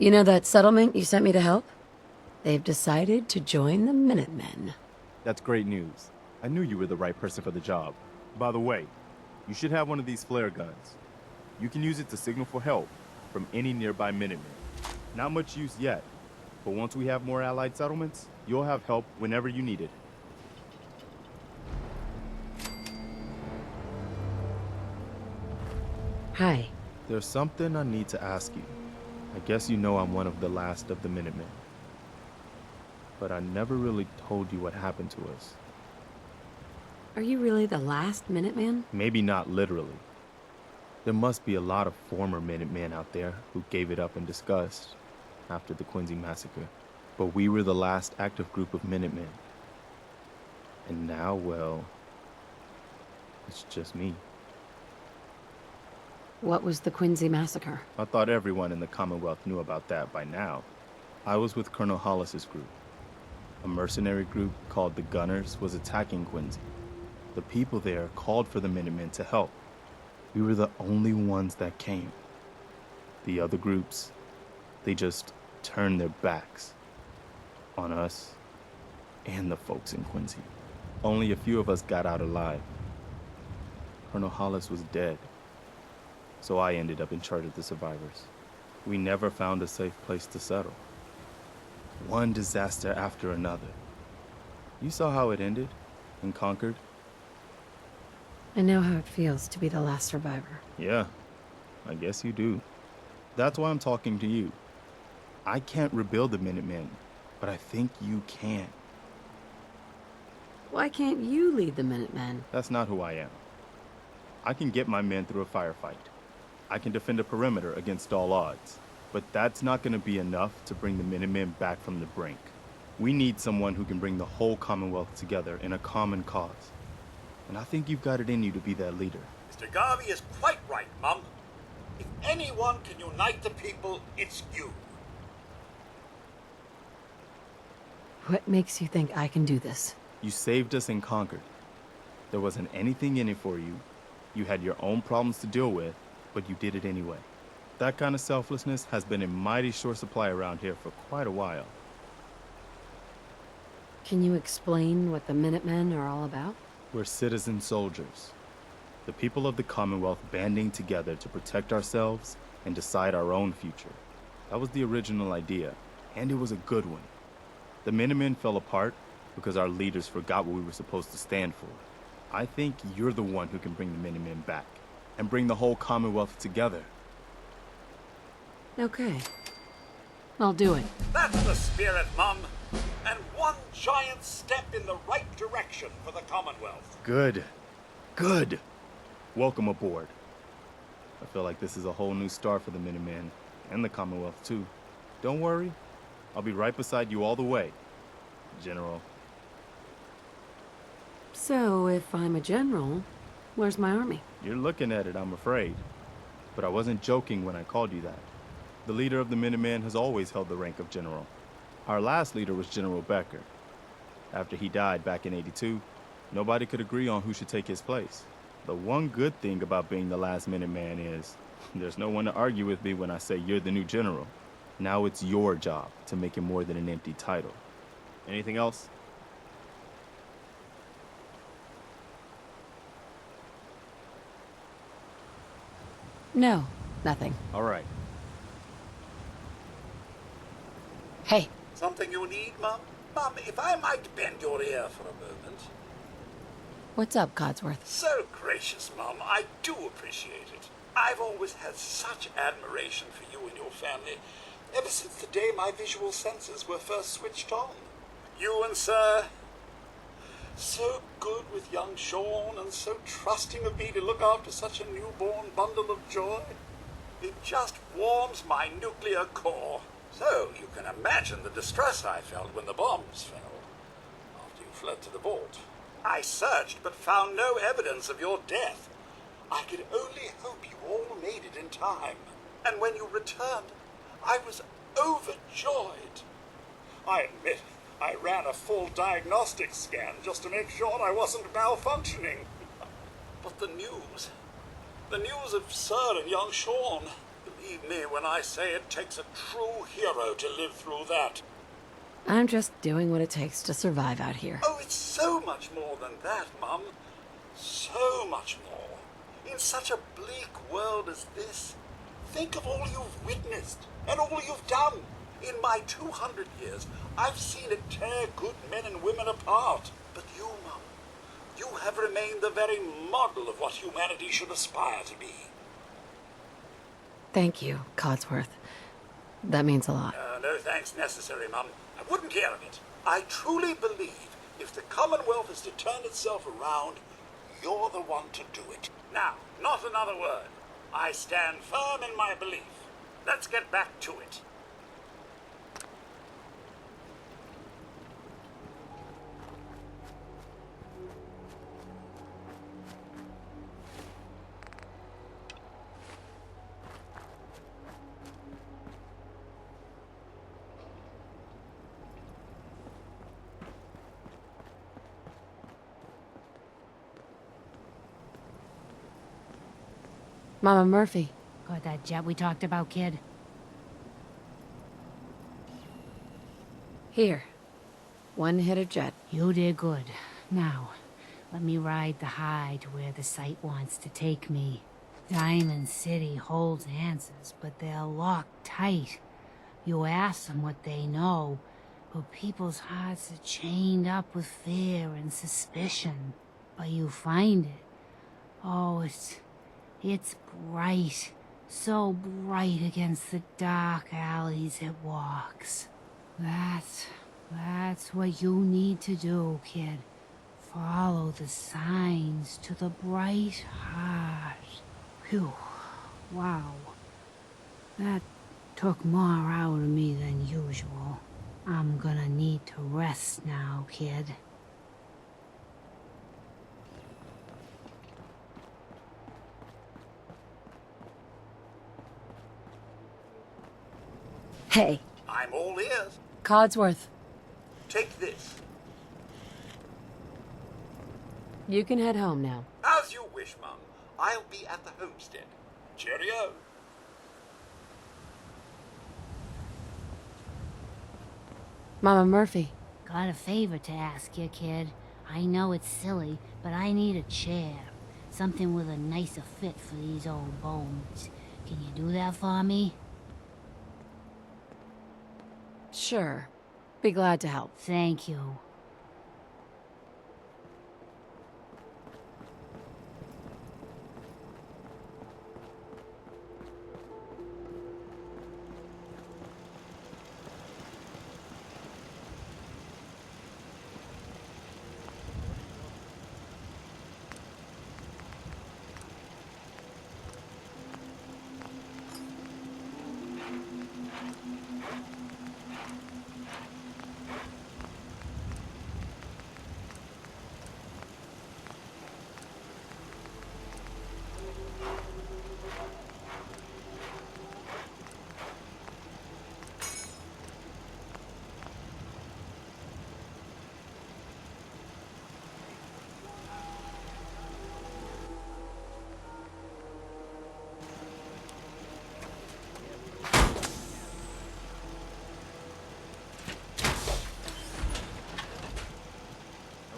You know that settlement you sent me to help? They've decided to join the Minutemen. That's great news. I knew you were the right person for the job. By the way, you should have one of these flare guns. You can use it to signal for help from any nearby Minutemen. Not much use yet, but once we have more allied settlements, you'll have help whenever you need it. Hi. There's something I need to ask you. I guess you know I'm one of the last of the Minutemen. But I never really told you what happened to us. Are you really the last Minuteman? Maybe not literally. There must be a lot of former Minutemen out there who gave it up in disgust after the Quincy massacre. But we were the last active group of Minutemen. And now, well, it's just me. What was the Quincy massacre? I thought everyone in the Commonwealth knew about that by now. I was with Colonel Hollis's group. A mercenary group called the Gunners was attacking Quincy. The people there called for the Minutemen to help. We were the only ones that came. The other groups, they just turned their backs on us and the folks in Quincy. Only a few of us got out alive. Colonel Hollis was dead, so I ended up in charge of the survivors. We never found a safe place to settle. One disaster after another. You saw how it ended in Concord? I know how it feels to be the last survivor. Yeah, I guess you do. That's why I'm talking to you. I can't rebuild the Minutemen, but I think you can. Why can't you lead the Minutemen? That's not who I am. I can get my men through a firefight. I can defend a perimeter against all odds. But that's not going to be enough to bring the Minutemen back from the brink. We need someone who can bring the whole Commonwealth together in a common cause. And I think you've got it in you to be that leader. Mr. Garvey is quite right, Mum. If anyone can unite the people, it's you. What makes you think I can do this? You saved us in Concord. There wasn't anything in it for you. You had your own problems to deal with, but you did it anyway. That kind of selflessness has been in mighty short supply around here for quite a while. Can you explain what the Minutemen are all about? We're citizen soldiers. The people of the Commonwealth banding together to protect ourselves and decide our own future. That was the original idea, and it was a good one. The Minutemen fell apart because our leaders forgot what we were supposed to stand for. I think you're the one who can bring the Minutemen back, and bring the whole Commonwealth together. Okay. I'll do it. That's the spirit, Mum. And one giant step in the right direction for the Commonwealth. Good. Good. Welcome aboard. I feel like this is a whole new start for the Minutemen, and the Commonwealth too. Don't worry. I'll be right beside you all the way, General. So, if I'm a general, where's my army? You're looking at it, I'm afraid. But I wasn't joking when I called you that. The leader of the Minutemen has always held the rank of general. Our last leader was General Becker. After he died back in '82, nobody could agree on who should take his place. The one good thing about being the last Minuteman is there's no one to argue with me when I say you're the new general. Now it's your job to make it more than an empty title. Anything else? No, nothing. All right. Hey. Something you need, Mum? Mum, if I might bend your ear for a moment. What's up, Codsworth? So gracious, Mum. I do appreciate it. I've always had such admiration for you and your family, ever since the day my visual senses were first switched on. You and Sir, so good with young Sean, and so trusting of me to look after such a newborn bundle of joy. It just warms my nuclear core. So you can imagine the distress I felt when the bombs fell, after you fled to the vault. I searched, but found no evidence of your death. I could only hope you all made it in time. And when you returned, I was overjoyed. I admit, I ran a full diagnostic scan just to make sure I wasn't malfunctioning. But the news of Sir and young Sean, Believe me when I say it takes a true hero to live through that. I'm just doing what it takes to survive out here. Oh, it's so much more than that, Mum. So much more. In such a bleak world as this, think of all you've witnessed and all you've done. In my 200 years, I've seen it tear good men and women apart. But you, Mum, you have remained the very model of what humanity should aspire to be. Thank you, Codsworth. That means a lot. No thanks necessary, Mum. I wouldn't hear of it. I truly believe if the Commonwealth is to turn itself around, you're the one to do it. Now, not another word. I stand firm in my belief. Let's get back to it. Mama Murphy. Got that jet we talked about, kid? Here. One hit of jet. You did good. Now, let me ride the high to where the site wants to take me. Diamond City holds answers, but they're locked tight. You ask them what they know, but people's hearts are chained up with fear and suspicion. But you find it. Oh, it's bright. So bright against the dark alleys it walks. That's what you need to do, kid. Follow the signs to the bright heart. Phew. Wow. That took more out of me than usual. I'm gonna need to rest now, kid. Hey, I'm all ears. Codsworth. Take this. You can head home now. As you wish, Mum. I'll be at the homestead. Cheerio. Mama Murphy. Got a favor to ask you, kid. I know it's silly, but I need a chair. Something with a nicer fit for these old bones. Can you do that for me? Sure. Be glad to help. Thank you.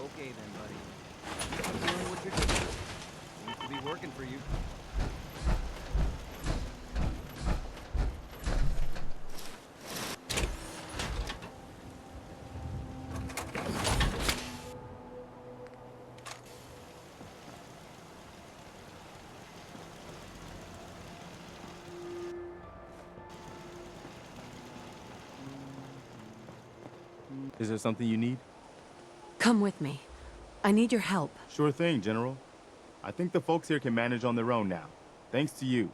Okay then, buddy. Keep doing what you're doing. Seems to be working for you. Is there something you need? Come with me. I need your help. Sure thing, General. I think the folks here can manage on their own now. Thanks to you.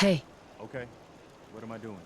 Hey, Okay. What am I doing?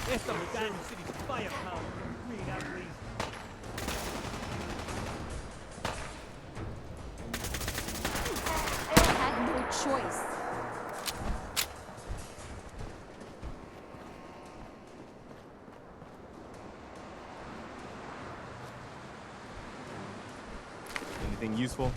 There's some Diamond City's firepower, you green uglies. I had no choice. Anything useful?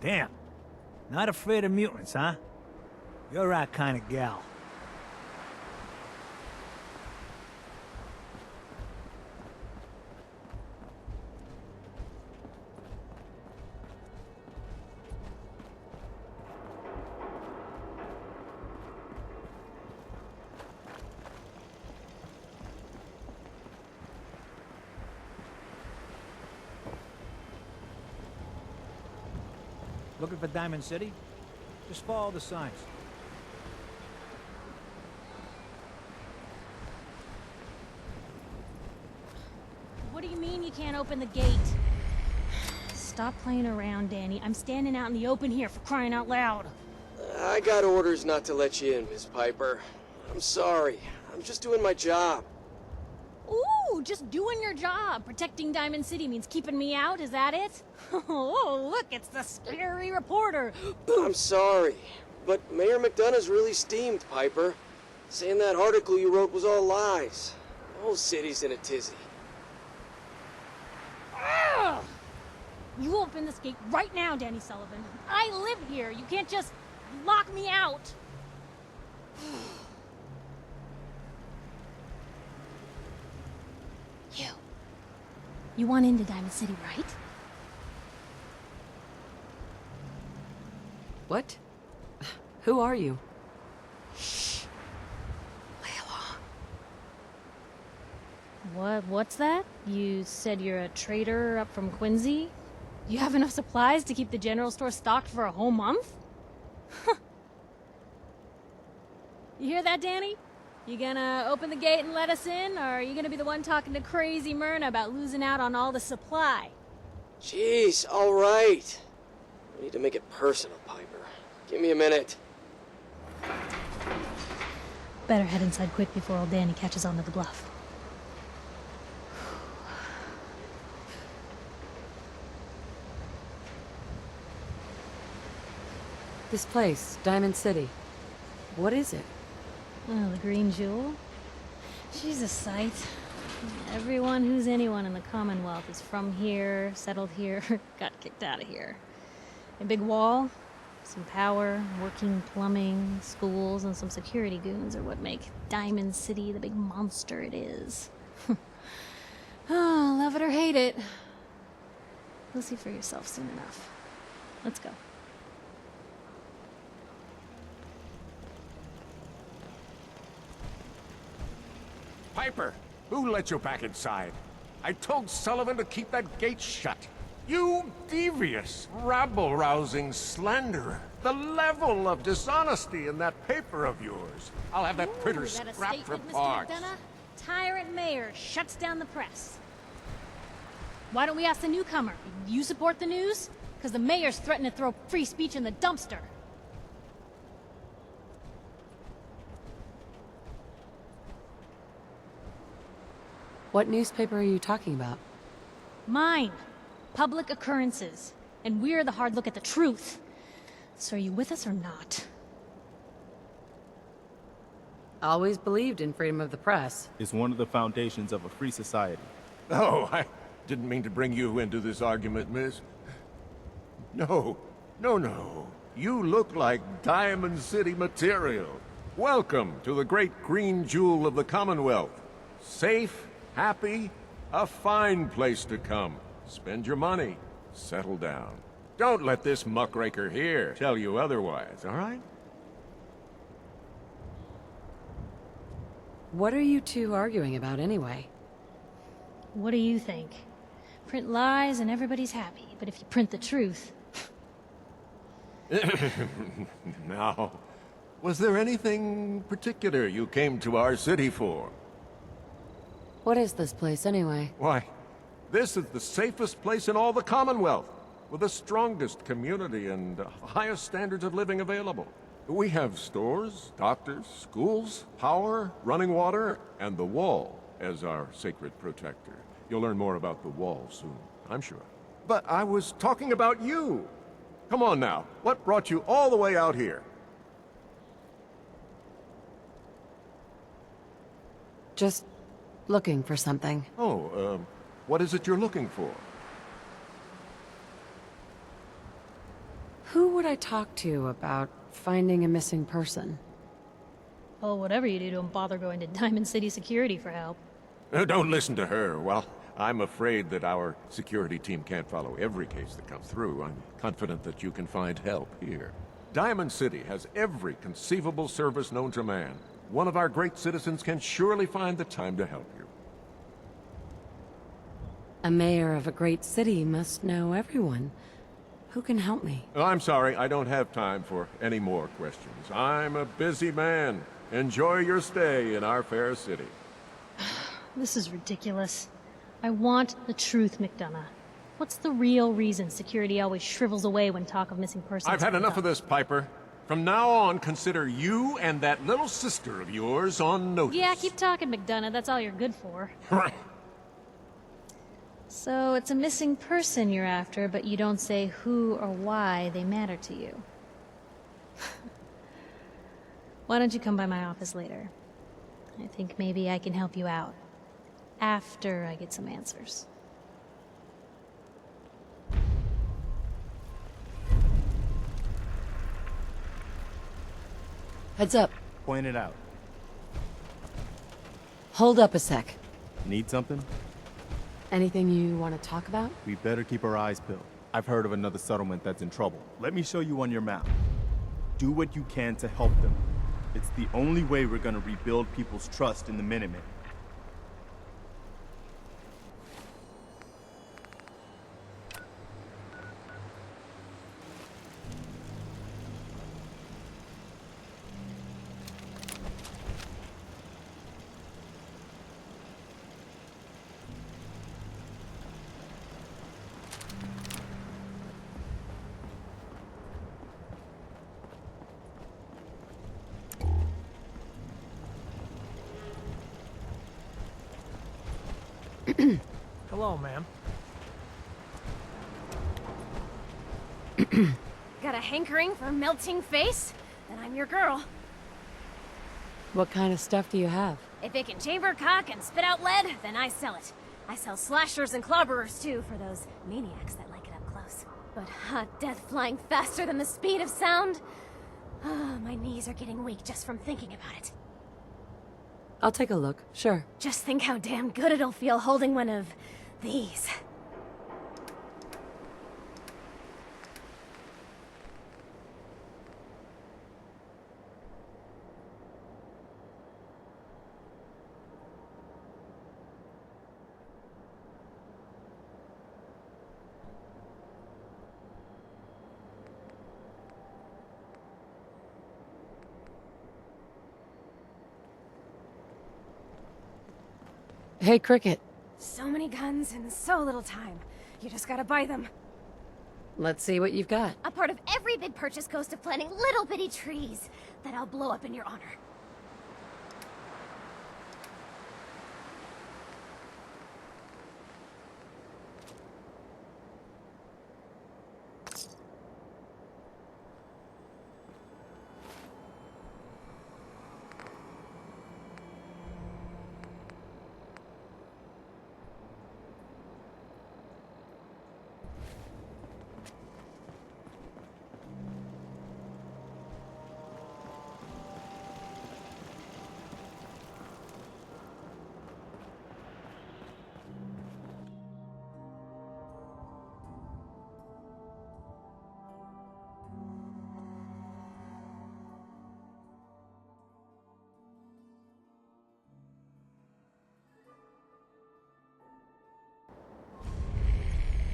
Damn. Not afraid of mutants, huh? You're our kind of gal. Looking for Diamond City? Just follow the signs. What do you mean you can't open the gate? Stop playing around, Danny. I'm standing out in the open here for crying out loud. I got orders not to let you in, Miss Piper. I'm sorry. I'm just doing my job. Ooh, just doing your job. Protecting Diamond City means keeping me out, is that it? Oh, look, it's the scary reporter. I'm sorry, but Mayor McDonough's really steamed, Piper. Saying that article you wrote was all lies. The whole city's in a tizzy. Ugh! You open this gate right now, Danny Sullivan. I live here. You can't just lock me out. You want into Diamond City, right? What? Who are you? What's that? You said you're a trader up from Quincy? You have enough supplies to keep the general store stocked for a whole month? You hear that, Danny? You gonna open the gate and let us in, or are you gonna be the one talking to crazy Myrna about losing out on all the supply? Jeez, all right. We need to make it personal, Piper. Give me a minute. Better head inside quick before old Danny catches on to the bluff. This place, Diamond City. What is it? Oh, the Green Jewel? She's a sight. Everyone who's anyone in the Commonwealth is from here, settled here, got kicked out of here. A big wall, some power, working plumbing, schools, and some security goons are what make Diamond City the big monster it is. Oh, love it or hate it. You'll see for yourself soon enough. Let's go. Piper, who let you back inside? I told Sullivan to keep that gate shut. You devious, rabble-rousing slanderer. The level of dishonesty in that paper of yours. I'll have that printer Is that a scrapped for statement, Mr. parts. McDonough? Tyrant mayor shuts down the press. Why don't we ask the newcomer? You support the news? Because the mayor's threatened to throw free speech in the dumpster. What newspaper are you talking about? Mine. Public Occurrences. And we're the hard look at the truth. So are you with us or not? Always believed in freedom of the press. It's one of the foundations of a free society. Oh, I didn't mean to bring you into this argument, miss. No. You look like Diamond City material. Welcome to the great green jewel of the Commonwealth. Safe, happy, a fine place to come. Spend your money. Settle down. Don't let this muckraker here tell you otherwise, all right? What are you two arguing about anyway? What do you think? Print lies and everybody's happy, but if you print the truth... Now, was there anything particular you came to our city for? What is this place anyway? Why, this is the safest place in all the Commonwealth, with the strongest community and highest standards of living available. We have stores, doctors, schools, power, running water, and the Wall as our sacred protector. You'll learn more about the Wall soon, I'm sure. But I was talking about you! Come on now, what brought you all the way out here? Just looking for something. Oh, what is it you're looking for? Who would I talk to about finding a missing person? Well, whatever you do, don't bother going to Diamond City Security for help. Don't listen to her. Well, I'm afraid that our security team can't follow every case that comes through. I'm confident that you can find help here. Diamond City has every conceivable service known to man. One of our great citizens can surely find the time to help you. A mayor of a great city must know everyone. Who can help me? Oh, I'm sorry, I don't have time for any more questions. I'm a busy man. Enjoy your stay in our fair city. This is ridiculous. I want the truth, McDonough. What's the real reason security always shrivels away when talk of missing persons I've had comes enough up? of this, Piper. From now on, consider you and that little sister of yours on notice. Yeah, keep talking, McDonough. That's all you're good for. So it's a missing person you're after, but you don't say who or why they matter to you. Why don't you come by my office later? I think maybe I can help you out. After I get some answers. Heads up. Point it out. Hold up a sec. Need something? Anything you want to talk about? We better keep our eyes peeled. I've heard of another settlement that's in trouble. Let me show you on your map. Do what you can to help them. It's the only way we're gonna rebuild people's trust in the Minutemen. Hello, ma'am. Got a hankering for a melting face? Then I'm your girl. What kind of stuff do you have? If it can chamber cock and spit out lead, then I sell it. I sell slashers and clobberers too, for those maniacs that like it up close. But hot death flying faster than the speed of sound? Ah, my knees are getting weak just from thinking about it. I'll take a look, sure. Just think how damn good it'll feel holding one of these. Hey, Cricket. So many guns in so little time. You just gotta buy them. Let's see what you've got. A part of every big purchase goes to planting little bitty trees that I'll blow up in your honor.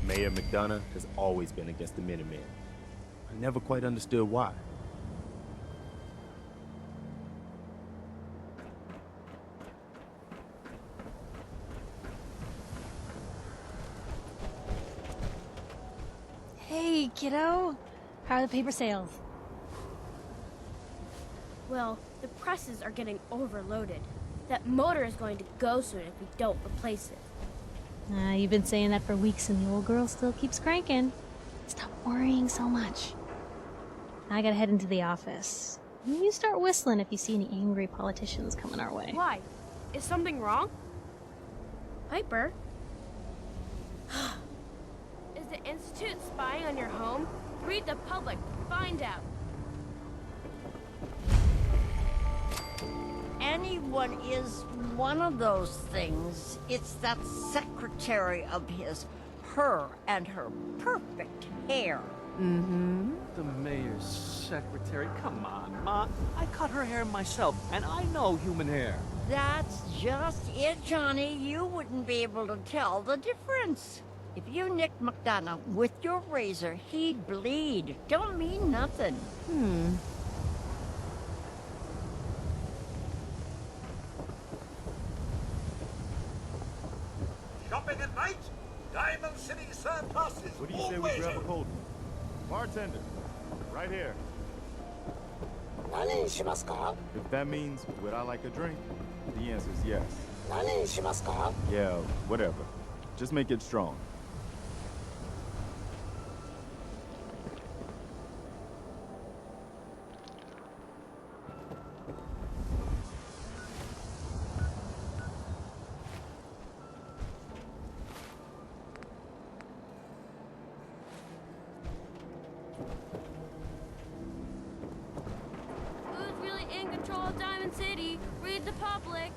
Mayor McDonough has always been against the Minutemen. I never quite understood why. Hey, kiddo. How are the paper sales? Well, the presses are getting overloaded. That motor is going to go soon if we don't replace it. You've been saying that for weeks and the old girl still keeps cranking. Stop worrying so much. I gotta head into the office. You start whistling if you see any angry politicians coming our way. Why? Is something wrong? Piper? Is the Institute spying on your home? Read the public. Find out. Anyone is one of those things. It's that secretary of his. Her and her perfect hair. Mm-hmm. The mayor's secretary. Come on, Ma. I cut her hair myself, and I know human hair. That's just it, Johnny. You wouldn't be able to tell the difference. If you nicked McDonough with your razor, he'd bleed. Don't mean nothing. Shopping at night? Diamond City Surplus is What do you say we always grab a open. cold one? Bartender, right here. If that means, would I like a drink? The answer is yes. Yeah, whatever. Just make it strong. Who's really in control of Diamond City? Read the public.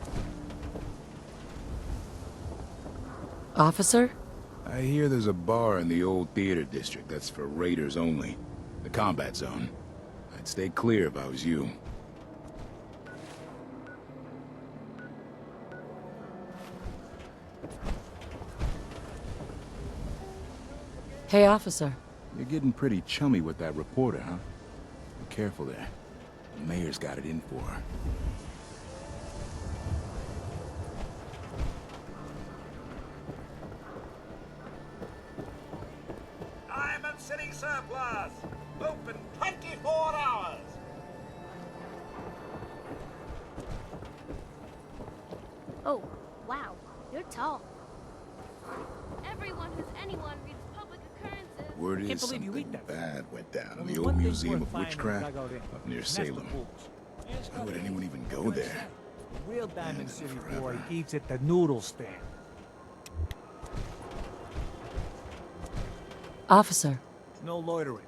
Officer? I hear there's a bar in the old theater district that's for raiders only. The combat zone. I'd stay clear if I was you. Hey, officer. You're getting pretty chummy with that reporter, huh? Be careful there. The mayor's got it in for her. Diamond City Surplus. Open 24 hours. Oh, wow. You're tall. Everyone who's anyone reads public occurrences. Word Can't is believe you something eat that. bad went down in Only the one old thing's Museum worth of finding Witchcraft when I go there. up near That's the Salem. bulls. How would anyone even go there? The real Diamond And City forever. boy eats at the noodle stand. Officer. No loitering.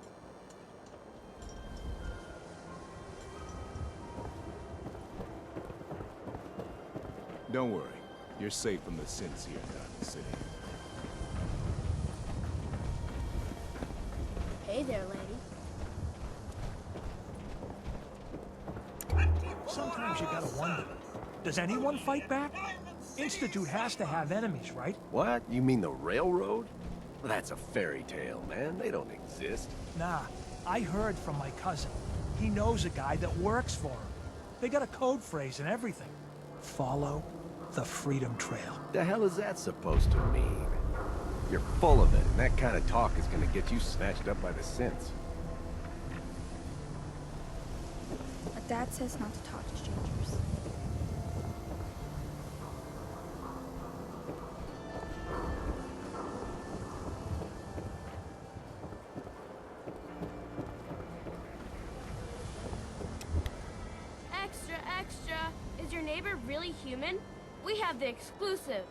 Don't worry. You're safe from the sins here in Diamond City. Hey there, lady. Sometimes you gotta wonder, does anyone fight back? Institute has to have enemies, right? What? You mean the railroad? Well, that's a fairy tale, man. They don't exist. Nah, I heard from my cousin. He knows a guy that works for him. They got a code phrase and everything. Follow the Freedom Trail. The hell is that supposed to mean? You're full of it, and that kind of talk is gonna get you snatched up by the synths. But Dad says not to talk to strangers. Extra, extra! Is your neighbor really human? We have the exclusive.